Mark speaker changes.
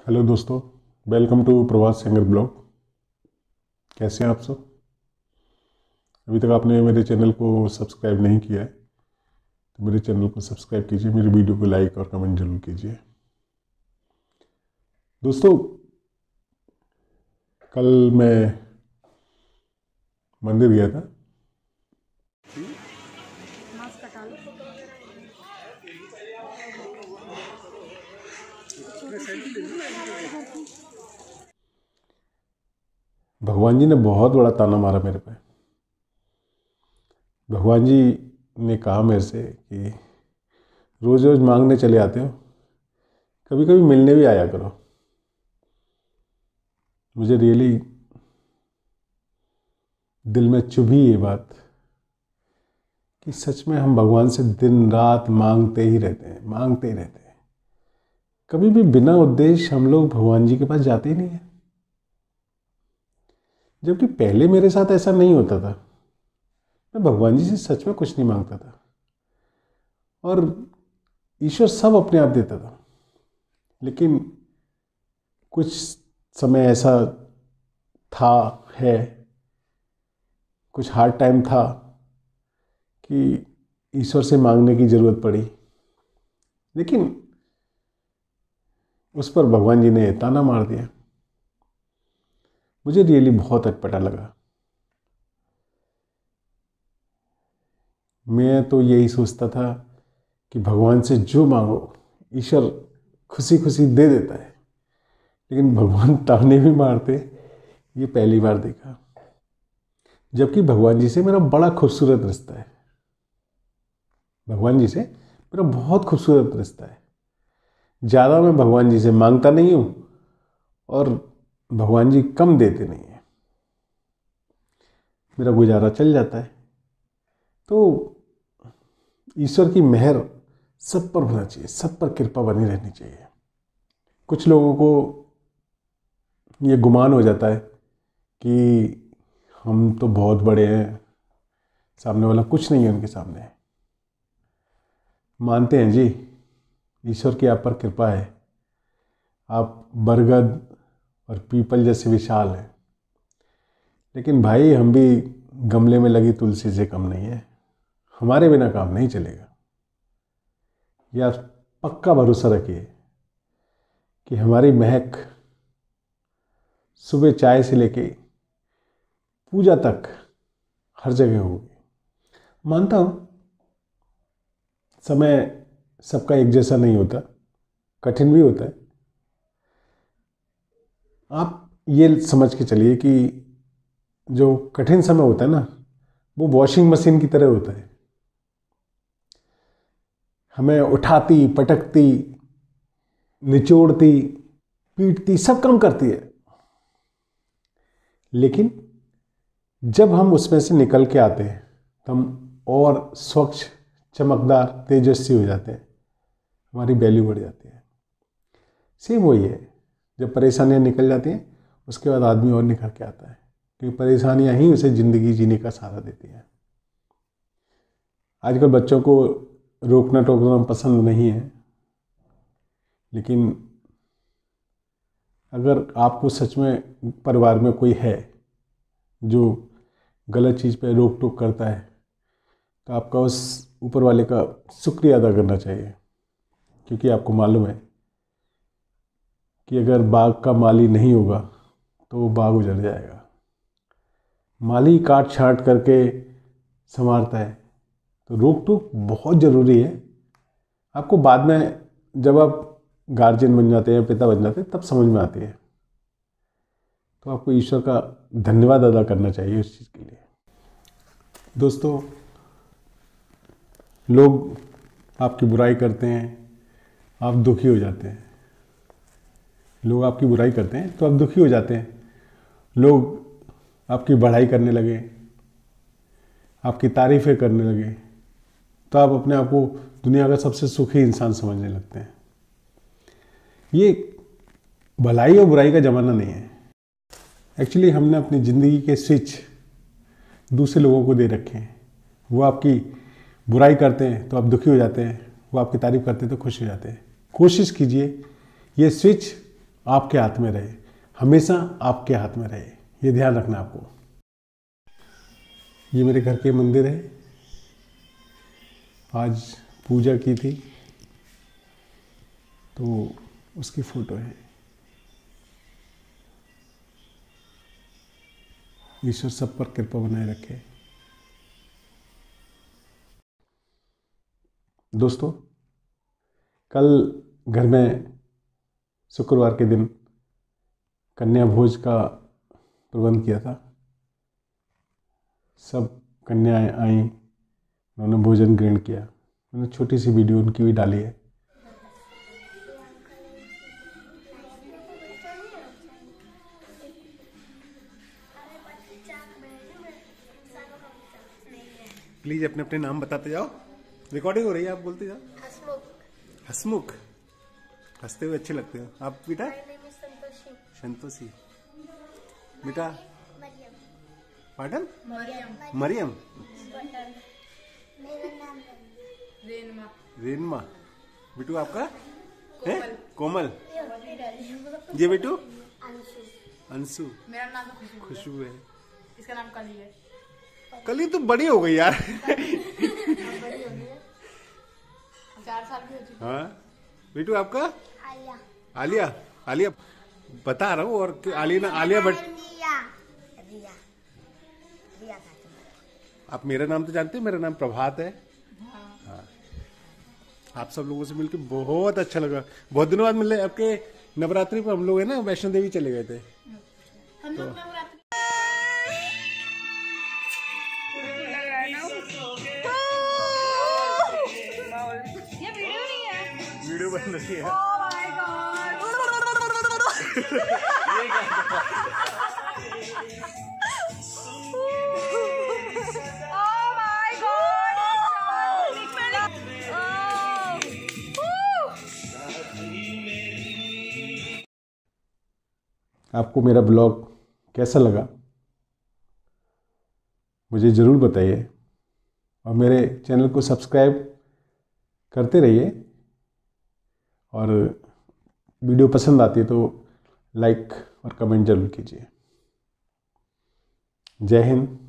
Speaker 1: Hello दोस्तों, welcome to Prabhas singer blog. कैसे हैं आप सब? अभी तक आपने मेरे चैनल को सब्सक्राइब नहीं किया है तो मेरे चैनल को सब्सक्राइब कीजिए, मेरी वीडियो को लाइक और कमेंट जरूर कीजिए। दोस्तों, कल मैं मंदिर गया था। भगवान जी ने बहुत बड़ा ताना मारा मेरे पे। भगवान जी ने कहा मेरे से कि रोज़ रोज़ मांगने चले आते हो, कभी कभी मिलने भी आया करो। मुझे रियली दिल में चुभी ये बात कि सच में हम भगवान से दिन रात मांगते ही रहते हैं, मांगते ही रहते हैं। कभी भी बिना उद्देश्य हम लोग भगवान जी के पास जाते ही नहीं है। जबकि पहले मेरे साथ ऐसा नहीं होता था। मैं भगवान जी से सच में कुछ नहीं मांगता था और ईश्वर सब अपने आप देता था। लेकिन कुछ समय ऐसा था, है, कुछ हार्ड टाइम था कि ईश्वर से मांगने की ज़रूरत पड़ी। लेकिन उस पर भगवान जी ने ताना मार दिया। मुझे रियली बहुत अटपटा लगा। मैं तो यही सोचता था कि भगवान से जो मांगो ईश्वर खुशी खुशी दे देता है, लेकिन भगवान ताने भी मारते, ये पहली बार देखा। जबकि भगवान जी से मेरा बड़ा खूबसूरत रिश्ता है। भगवान जी से मेरा बहुत खूबसूरत रिश्ता है। ज़्यादा मैं भगवान जी से मांगता नहीं हूँ और भगवान जी कम देते नहीं हैं। मेरा गुजारा चल जाता है। तो ईश्वर की मेहर सब पर होना चाहिए, सब पर कृपा बनी रहनी चाहिए। कुछ लोगों को ये गुमान हो जाता है कि हम तो बहुत बड़े हैं, सामने वाला कुछ नहीं है उनके सामने। मानते हैं जी, ईश्वर की आप पर कृपा है। आप बरगद और पीपल जैसे विशाल हैं, लेकिन भाई हम भी गमले में लगी तुलसी से कम नहीं है। हमारे बिना काम नहीं चलेगा। यार पक्का भरोसा रखिए कि हमारी महक सुबह चाय से लेके पूजा तक हर जगह होगी। मानता हूँ समय सबका एक जैसा नहीं होता, कठिन भी होता है। आप ये समझ के चलिए कि जो कठिन समय होता है ना, वो वॉशिंग मशीन की तरह होता है। हमें उठाती, पटकती, निचोड़ती, पीटती, सब काम करती है। लेकिन जब हम उसमें से निकल के आते हैं तो हम और स्वच्छ, चमकदार, तेजस्वी हो जाते हैं। हमारी वैल्यू बढ़ जाती है। सेम वही है, जब परेशानियां निकल जाती हैं उसके बाद आदमी और निखर के आता है, क्योंकि परेशानियां ही उसे ज़िंदगी जीने का सहारा देती हैं। आजकल बच्चों को रोकना टोकना पसंद नहीं है, लेकिन अगर आपको सच में परिवार में कोई है जो गलत चीज़ पे रोक टोक करता है तो आपका उस ऊपर वाले का शुक्रिया अदा करना चाहिए। क्योंकि आपको मालूम है कि अगर बाग का माली नहीं होगा तो वो बाग उजड़ जाएगा। माली काट छांट करके संवारता है, तो रोक टोक बहुत ज़रूरी है। आपको बाद में जब आप गार्जियन बन जाते हैं, पिता बन जाते हैं, तब समझ में आती है। तो आपको ईश्वर का धन्यवाद अदा करना चाहिए उस चीज़ के लिए। दोस्तों, लोग आपकी बुराई करते हैं, आप दुखी हो जाते हैं। लोग आपकी बुराई करते हैं तो आप दुखी हो जाते हैं। लोग आपकी बढ़ाई करने लगे, आपकी तारीफ़ें करने लगे, तो आप अपने आप को दुनिया का सबसे सुखी इंसान समझने लगते हैं। ये भलाई और बुराई का ज़माना नहीं है। एक्चुअली हमने अपनी ज़िंदगी के स्विच दूसरे लोगों को दे रखे हैं। वो आपकी बुराई करते हैं तो आप दुखी हो जाते हैं, वो आपकी तारीफ़ करते हैं तो खुश हो जाते हैं। कोशिश कीजिए ये स्विच आपके हाथ में रहे, हमेशा आपके हाथ में रहे, ये ध्यान रखना आपको। ये मेरे घर के मंदिर है, आज पूजा की थी तो उसकी फ़ोटो है। ईश्वर सब पर कृपा बनाए रखे। दोस्तों, कल घर में शुक्रवार के दिन कन्या भोज का प्रबंध किया था। सब कन्याएं आईं, उन्होंने भोजन ग्रहण किया। मैंने छोटी सी वीडियो उनकी भी डाली है। प्लीज अपने अपने नाम बताते जाओ, रिकॉर्डिंग हो रही है, आप बोलते जाओ।
Speaker 2: हसमुख।
Speaker 1: हसमुख, हंसते हुए अच्छे लगते हो आप। बेटा
Speaker 2: संतोषी।
Speaker 1: संतोषी। बेटा
Speaker 2: मरियम।
Speaker 1: पाटन
Speaker 2: मरियम।
Speaker 1: मरियम।
Speaker 2: मेरा नाम रेनमा।
Speaker 1: रेनमा। बेटू आपका है कोमल। ये बेटू
Speaker 2: अंशु।
Speaker 1: अंशु।
Speaker 3: मेरा नाम तो
Speaker 1: खुशबू है।
Speaker 3: इसका नाम कली है।
Speaker 1: कली तो बड़ी हो गई यार।
Speaker 3: 4 साल की हो चुकी।
Speaker 1: हाँ बेटू आपका
Speaker 2: आलिया।
Speaker 1: आलिया। आलिया बता रहा हूँ। और आलिया आलिया बट
Speaker 2: रिया। रिया। रिया
Speaker 1: आप मेरा नाम तो जानते हैं, मेरा नाम प्रभात है। हाँ। आप सब लोगों से मिलकर बहुत अच्छा लगा। बहुत दिनों बाद मिले। आपके नवरात्रि पर हम लोग है ना वैष्णो देवी चले गए थे।
Speaker 3: हम लोग नवरात्रि ये वीडियो नहीं है।
Speaker 1: वीडियो बन रही है।
Speaker 3: Oh my God. Oh my God.
Speaker 1: आपको मेरा ब्लॉग कैसा लगा मुझे ज़रूर बताइए, और मेरे चैनल को सब्सक्राइब करते रहिए। और वीडियो पसंद आती है तो लाइक और कमेंट जरूर कीजिए। जय हिंद,